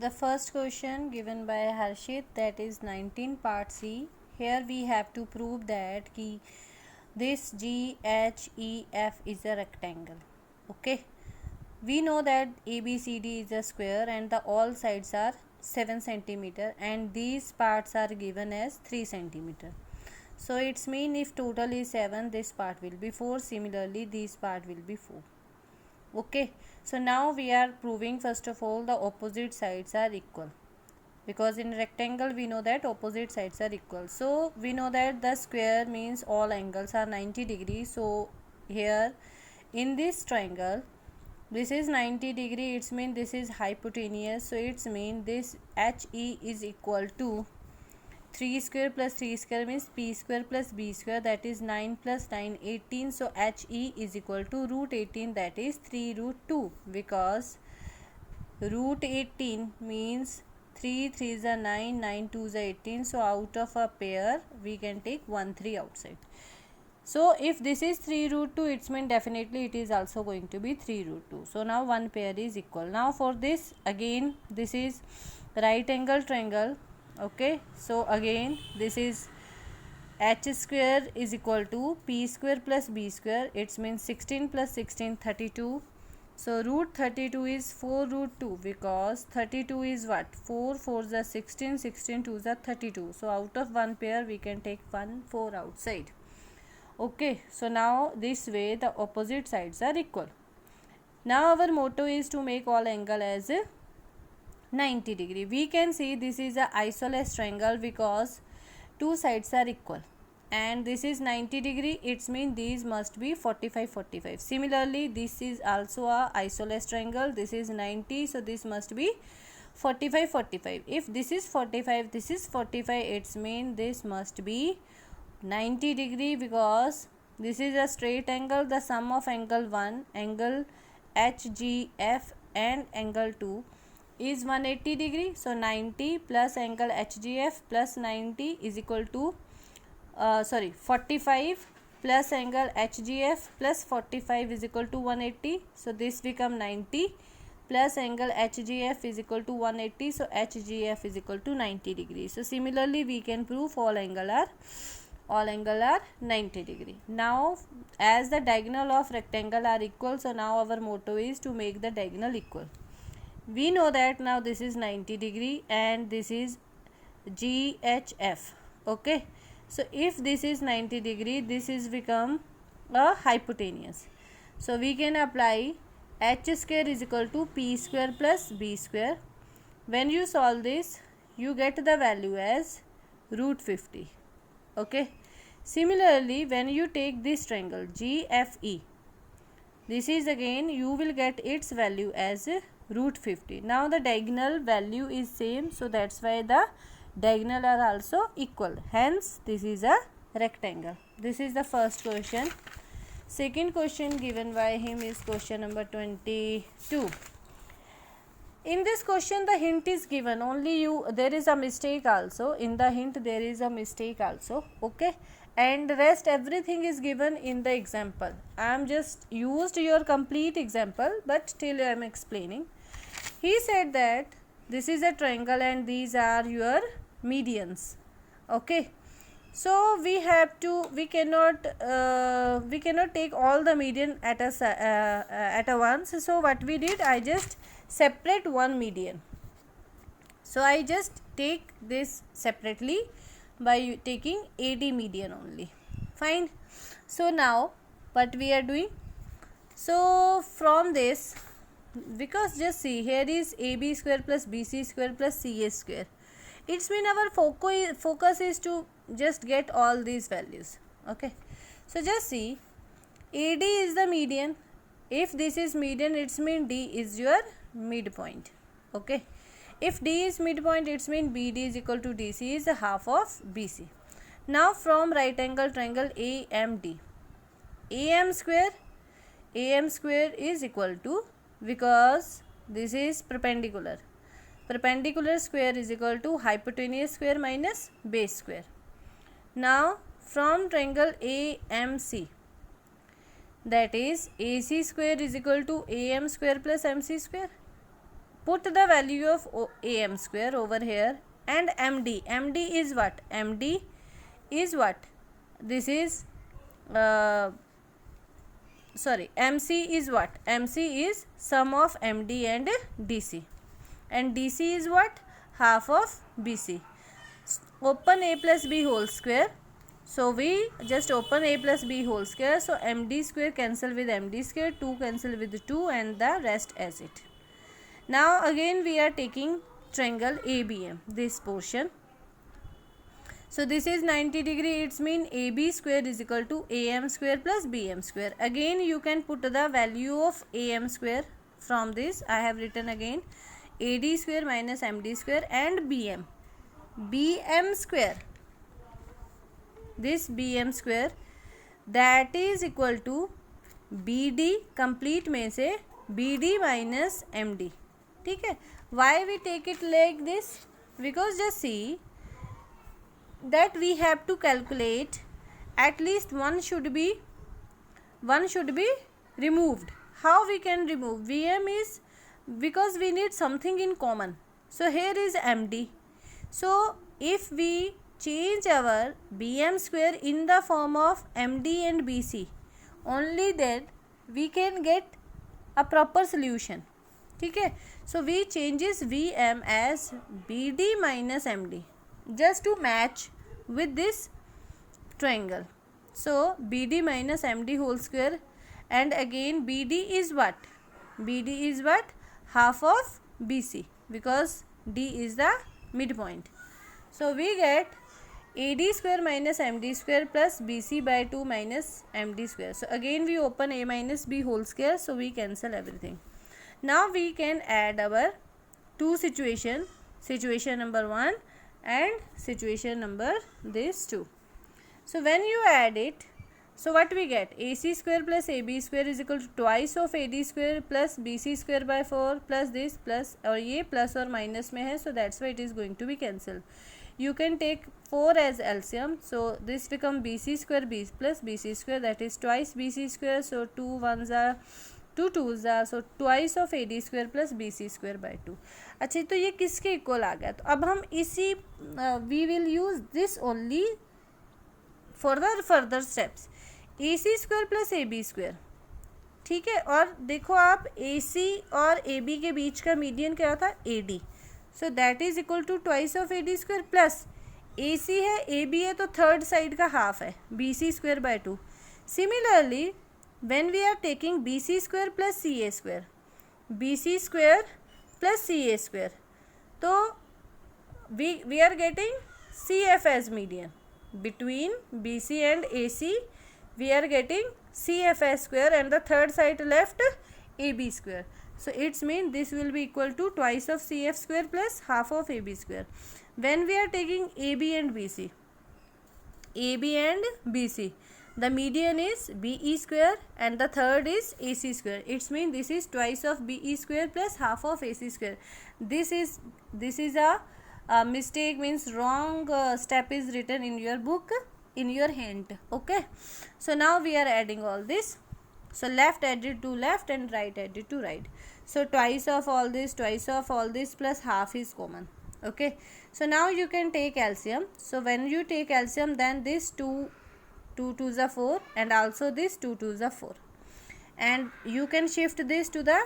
The first question given by Harshit, that is 19 part C. Here we have to prove that this GHEF is a rectangle. Okay. We know that ABCD is a square and the all sides are 7 centimeter and these parts are given as 3 centimeter. So it's mean if total is 7, this part will be 4. Similarly, this part will be 4. Okay, so now we are proving first of all the opposite sides are equal, because in rectangle we know that opposite sides are equal. So we know that the square means all angles are 90 degrees. So here in this triangle, this is 90 degree, it's mean this is hypotenuse. So it's mean this HE is equal to 3 square plus 3 square means p square plus b square, that is 9 plus 9 18. So HE is equal to root 18, that is 3 root 2, because root 18 means 3 3 is a 9, 9 2 is a 18. So out of a pair we can take 1 3 outside. So if this is 3 root 2, it's mean definitely it is also going to be 3 root 2. So now one pair is equal. Now for this, again this is right angle triangle. Okay, so again this is h square is equal to p square plus b square. It means 16 plus 16 32. So root 32 is 4 root 2, because 32 is what, 4 4 is 16, 16 2 is 32. So out of one pair we can take 1 4 outside. Okay, so now this way the opposite sides are equal. Now our motto is to make all angle as 90 degree. We can see this is a isosceles triangle because two sides are equal, and this is 90 degree, it's mean these must be 45 45. Similarly, this is also a isosceles triangle, this is 90, so this must be 45 45. If this is 45, this is 45, it's mean this must be 90 degree, because this is a straight angle. The sum of angle 1, angle HGF, and angle 2 is 180 degree. So 90 plus angle HGF plus 90 is equal to 45 plus angle HGF plus 45 is equal to 180. So this become 90 plus angle HGF is equal to 180. So HGF is equal to 90 degrees. So similarly we can prove all angle are 90 degree. Now as the diagonal of rectangle are equal, so now our motto is to make the diagonal equal. We know that now this is 90 degree and this is GHF. Okay, so if this is 90 degree, this is become a hypotenuse. So we can apply h square is equal to p square plus b square. When you solve this, you get the value as root 50. Okay, similarly when you take this triangle GFE, this is again you will get its value as root 50. Now the diagonal value is same, so that's why the diagonal are also equal, hence this is a rectangle. This is the first question. Second question given by him is question number 22. In this question the hint is given, only there is a mistake also in the hint, there is a mistake also. Okay, and rest everything is given in the example. I am just used your complete example, but still I am explaining. He said that this is a triangle and these are your medians. Okay, so we cannot take all the median at a once. So what we did, I just separate one median. So I just take this separately by taking AD median only. Fine. So now what we are doing, so from this, because just see here is AB square plus BC square plus CA square, it's mean our focus is to just get all these values. Okay, so just see AD is the median. If this is median, it's mean D is your midpoint. Okay, if D is midpoint, it's mean BD is equal to DC is a half of BC. Now from right angle triangle AMD, AM square is equal to, because this is perpendicular square is equal to hypotenuse square minus base square. Now from triangle AMC, that is AC square is equal to AM square plus MC square. put the value of AM square over here, and MD is what? MD is what? This is MC is what? MC is sum of MD and DC, and DC is what? Half of BC. Open A plus B whole square. So we just open A plus B whole square. So MD square cancel with MD square, 2 cancel with 2, and the rest as it. Now again we are taking triangle ABM, this portion. So this is 90 degree, it's mean AB square is equal to AM square plus BM square. Again you can put the value of AM square from this. I have written again AD square minus MD square, and BM square. This BM square, that is equal to BD, complete में से BD minus MD. ठीक है. Why we take it like this? Because just see that we have to calculate at least one should be removed. How we can remove? VM is because we need something in common. So here is MD. So if we change our BM square in the form of MD and BC, only then we can get a proper solution. ठीक है. So we changes VM as BD minus MD just to match with this triangle. So BD minus MD whole square, and again BD is what? BD is what? Half of BC, because D is the midpoint. So we get AD square minus MD square plus BC by 2 minus MD square. So again we open A minus B whole square, so we cancel everything. Now we can add our two situation number 1 and situation number this 2. So when you add it, so what we get? AC square plus AB square is equal to twice of AD square plus BC square by 4 plus this plus, और ये plus और minus में है, so that's why it is going to be cancelled. You can take 4 as LCM, so this become BC square B plus BC square, that is twice BC square, so 2 1s are 2 2s are, so twice of AD square plus BC square by 2. अच्छा, तो ये किसके equal आ गया? तो अब हम इसी we will use this only for the further steps. AC square plus AB square, ठीक है. और देखो आप AC और AB के बीच का मीडियन क्या होता है? AD. So that is equal to twice of AD square plus AC है AB है तो थर्ड साइड का हाफ है BC square by 2. Similarly when we are taking BC square plus CA square, BC square plus CA square, तो we are getting CF as median between BC and AC. We are getting CF as square, and the third side left AB square. So it's mean this will be equal to twice of CF square plus half of AB square. When we are taking AB and BC, the median is BE square and the third is AC square. It's mean this is twice of BE square plus half of AC square. This is a mistake, means wrong step is written in your book, in your hint. Okay, so now we are adding all this. So left added to left and right added to right. So twice of all this plus half is common. Okay, so now you can take LCM. So when you take LCM, then this 2 2s are 4 and also this 2 2s are 4, and you can shift this to the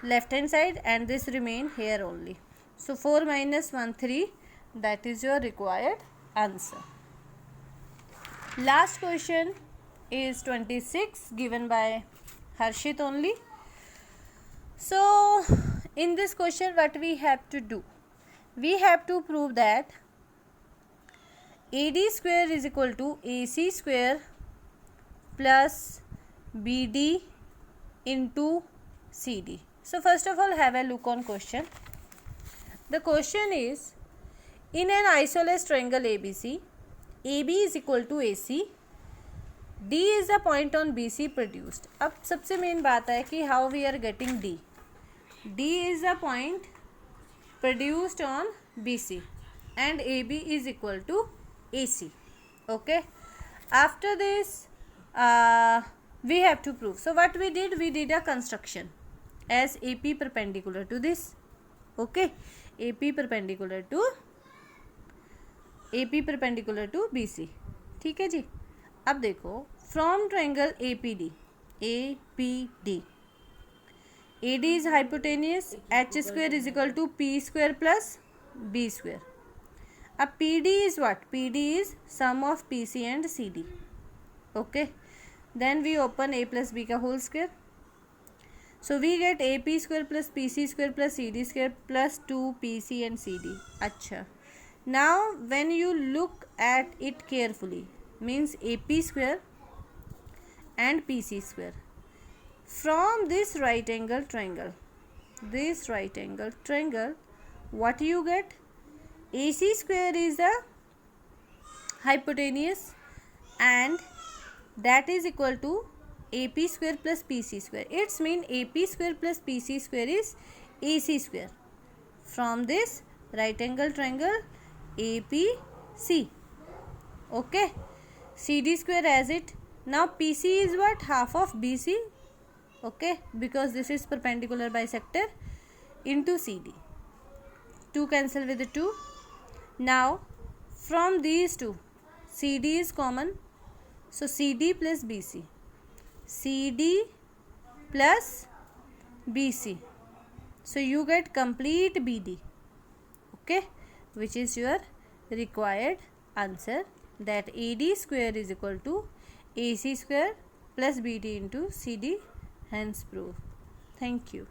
left hand side and this remain here only. So 4 minus 1 3, that is your required answer. Last question is 26, given by Harshit only. So in this question what we have to do? We have to prove that AD square is equal to AC square plus BD into CD. So first of all, have a look on question. The question is, in an isosceles triangle ABC, AB is equal to AC, D is the point on BC produced. अब सबसे main बात है कि how we are getting D. D is the point produced on BC and AB is equal to AC. Okay, after this we have to prove. So what we did a construction as AP perpendicular to this. Okay, AP perpendicular to BC, ठीक है जी। अब देखो, from triangle APD AD is hypotenuse, H square is equal to P square plus B square. अब PD is what? PD is sum of PC and CD. Okay, then we open A plus B का whole square. So we get AP square plus PC square plus CD square plus 2PC and CD. अच्छा, now when you look at it carefully, means AP square and PC square, from this right angle triangle, what you get? AC square is the hypotenuse and that is equal to AP square plus PC square. It's mean AP square plus PC square is AC square from this right angle triangle APC. Okay, CD square as it. Now PC is what? Half of BC. Okay, because this is perpendicular bisector into CD. 2 cancel with the 2. Now from these two, CD is common, so CD plus BC, CD plus BC, so you get complete BD. Okay, which is your required answer, that AD square is equal to AC square plus BD into CD, hence proof. Thank you.